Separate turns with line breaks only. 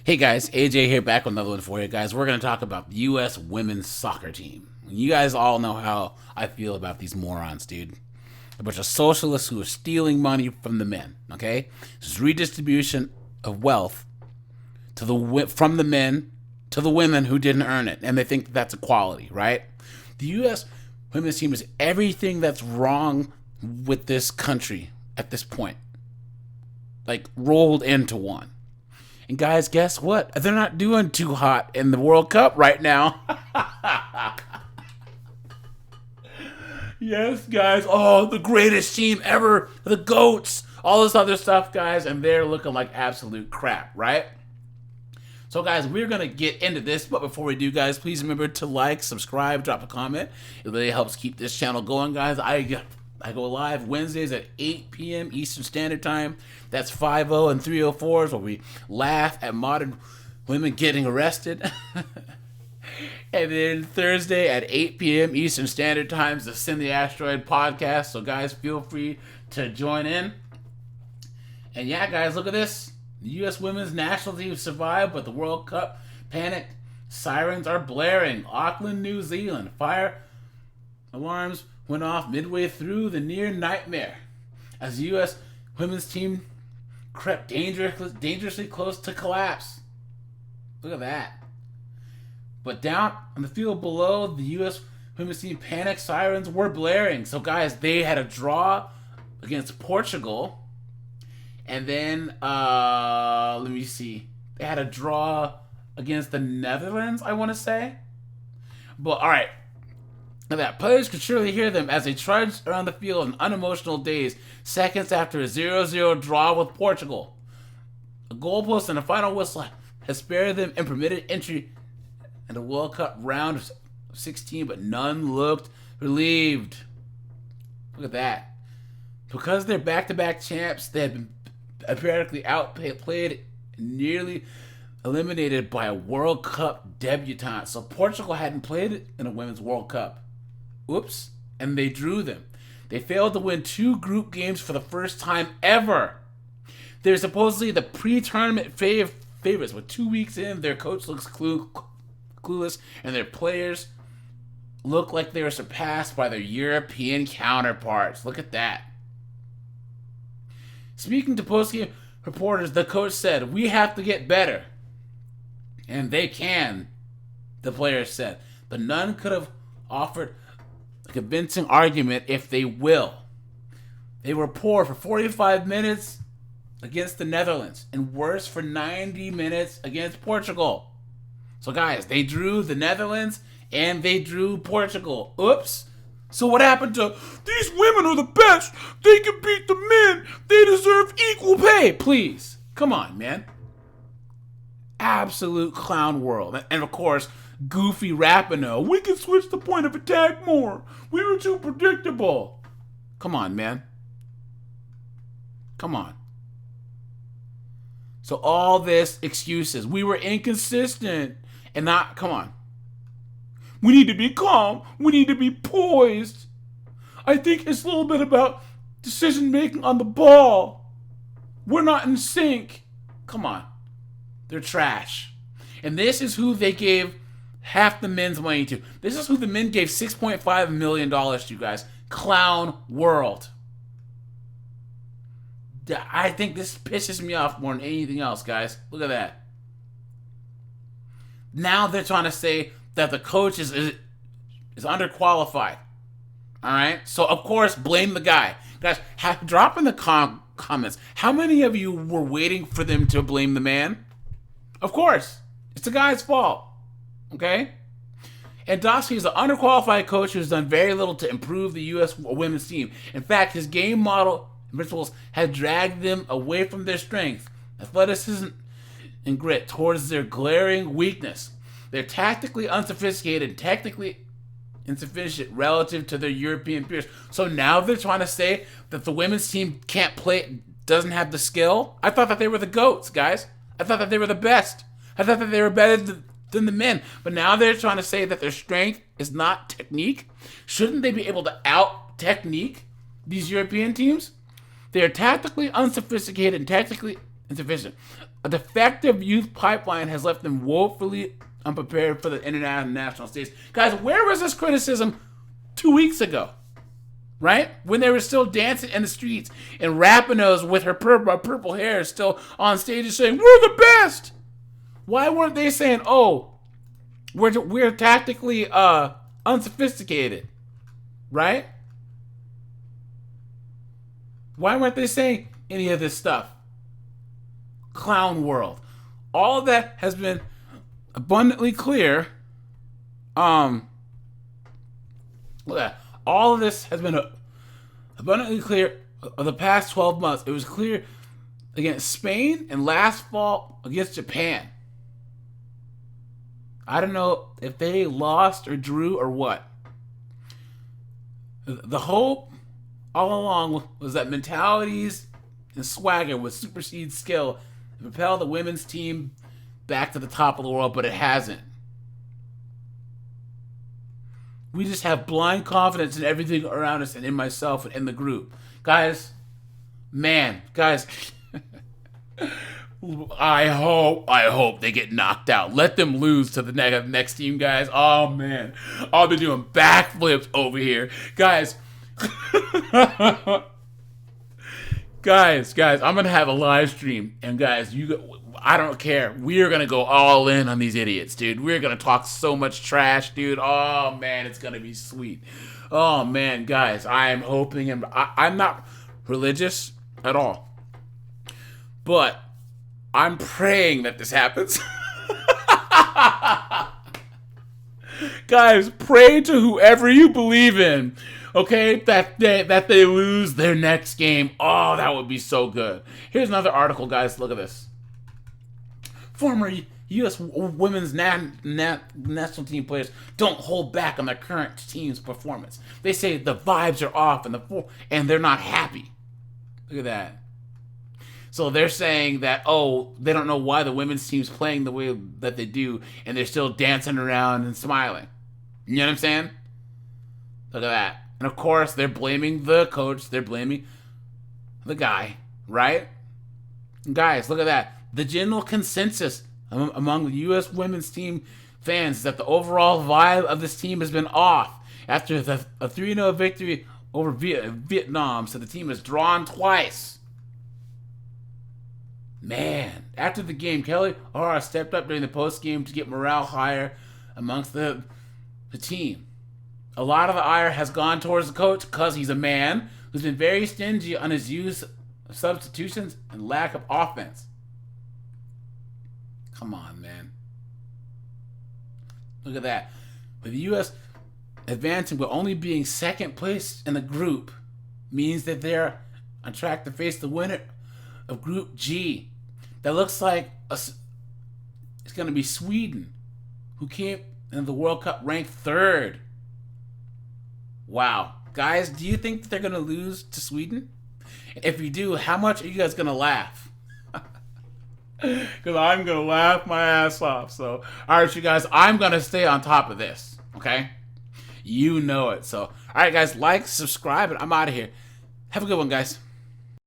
Hey guys, AJ here back with another one for you guys. We're going to talk about the U.S. women's soccer team. You guys all know how I feel about these morons, dude. A bunch of socialists who are stealing money from the men, okay? This is redistribution of wealth from the men to the women who didn't earn it, and they think that that's equality, right? The U.S. women's team is everything that's wrong with this country at this point, like rolled into one. And guys, guess what? They're not doing too hot in the World Cup right now. Yes, guys. Oh, the greatest team ever. The GOATs. All this other stuff, guys. And they're looking like absolute crap, right? So, guys, we're going to get into this. But before we do, guys, please remember to like, subscribe, drop a comment. It really helps keep this channel going, guys. I go live Wednesdays at 8 p.m. Eastern Standard Time. That's 5:00 and 3:04s where we laugh at modern women getting arrested. And then Thursday at 8 p.m. Eastern Standard Time is the Send the Asteroid podcast. So, guys, feel free to join in. And, yeah, guys, look at this. The U.S. women's national team survived, but the World Cup panic sirens are blaring. Auckland, New Zealand. Fire alarms went off midway through the near nightmare as the U.S. women's team crept dangerously close to collapse. Look at that. But down on the field below, the U.S. women's team panic sirens were blaring. So, guys, they had a draw against Portugal. And then, let me see. They had a draw against the Netherlands, I want to say. But, all right. Now that players could surely hear them as they trudged around the field in unemotional days, seconds after a 0-0 draw with Portugal. A goalpost and a final whistle has spared them and permitted entry in the World Cup round of 16, but none looked relieved. Look at that. Because they're back-to-back champs, they had been apparently outplayed and nearly eliminated by a World Cup debutante. So Portugal hadn't played in a Women's World Cup. Oops. And they drew them. They failed to win 2 group games for the first time ever. They're supposedly the pre-tournament favorites, but 2 weeks in, their coach looks clueless, and their players look like they were surpassed by their European counterparts. Look at that. Speaking to postgame reporters, the coach said, "We have to get better." And they can, the players said. But none could have offered a convincing argument if they will. They were poor for 45 minutes against the Netherlands and worse for 90 minutes against Portugal. So, guys, they drew the Netherlands and they drew Portugal. Oops. So what happened to, these women are the best, they can beat the men, they deserve equal pay? Please. Come on, man. Absolute clown world. And of course, goofy Rapinoe, we can switch the point of attack more. We were too predictable. Come on, man. Come on. So all this excuses. We were inconsistent. And not, come on. We need to be calm. We need to be poised. I think it's a little bit about decision making on the ball. We're not in sync. Come on. They're trash. And this is who they gave half the men's money to. This is who the men gave $6.5 million to, guys. Clown world. I think this pisses me off more than anything else, guys. Look at that. Now they're trying to say that the coach is underqualified. All right? So, of course, blame the guy. Guys, drop in the comments. How many of you were waiting for them to blame the man? Of course. It's the guy's fault. Okay? And Dosky is an underqualified coach who's done very little to improve the U.S. women's team. In fact, his game model and principles have dragged them away from their strength, athleticism, and grit towards their glaring weakness. They're tactically unsophisticated and technically insufficient relative to their European peers. So now they're trying to say that the women's team can't play, doesn't have the skill? I thought that they were the GOATs, guys. I thought that they were the best. I thought that they were better than the men. But now they're trying to say that their strength is not technique. Shouldn't they be able to out-technique these European teams? They are tactically unsophisticated and tactically insufficient. A defective youth pipeline has left them woefully unprepared for the international stage. Guys, where was this criticism 2 weeks ago? Right? When they were still dancing in the streets and Rapinos with her purple hair still on stage and saying, we're the best! Why weren't they saying, oh, we're tactically unsophisticated? Right? Why weren't they saying any of this stuff? Clown world. All of that has been abundantly clear. Look at that. All of this has been abundantly clear of the past 12 months. It was clear against Spain and last fall against Japan. I don't know if they lost or drew or what. The hope all along was that mentalities and swagger would supersede skill and propel the women's team back to the top of the world, but it hasn't. We just have blind confidence in everything around us and in myself and in the group. Guys, I hope they get knocked out. Let them lose to the next team, guys. Oh, man. I'll be doing backflips over here. Guys. guys, I'm going to have a live stream. And, guys, I don't care. We're going to go all in on these idiots, dude. We're going to talk so much trash, dude. Oh, man, it's going to be sweet. Oh, man, guys, I am hoping, and I'm not religious at all, but I'm praying that this happens. Guys, pray to whoever you believe in, okay, that they lose their next game. Oh, that would be so good. Here's another article, guys. Look at this. Former U.S. women's national team players don't hold back on their current team's performance. They say the vibes are off and they're not happy. Look at that. So they're saying that, oh, they don't know why the women's team's playing the way that they do, and they're still dancing around and smiling. You know what I'm saying? Look at that. And of course, they're blaming the coach. They're blaming the guy, right? And guys, look at that. The general consensus among the U.S. women's team fans is that the overall vibe of this team has been off after a 3-0 victory over Vietnam, so the team has drawn twice. Man, after the game, Kelly O'Hara stepped up during the post-game to get morale higher amongst the team. A lot of the ire has gone towards the coach because he's a man who's been very stingy on his use of substitutions and lack of offense. Come on, man. Look at that. With the U.S. advancing but only being second place in the group means that they're on track to face the winner of Group G. That looks like it's going to be Sweden, who came in the World Cup ranked third. Wow. Guys, do you think that they're going to lose to Sweden? If you do, how much are you guys going to laugh? Because I'm going to laugh my ass off. So, all right, you guys, I'm going to stay on top of this, okay? You know it. So, all right, guys, like, subscribe, and I'm out of here. Have a good one, guys.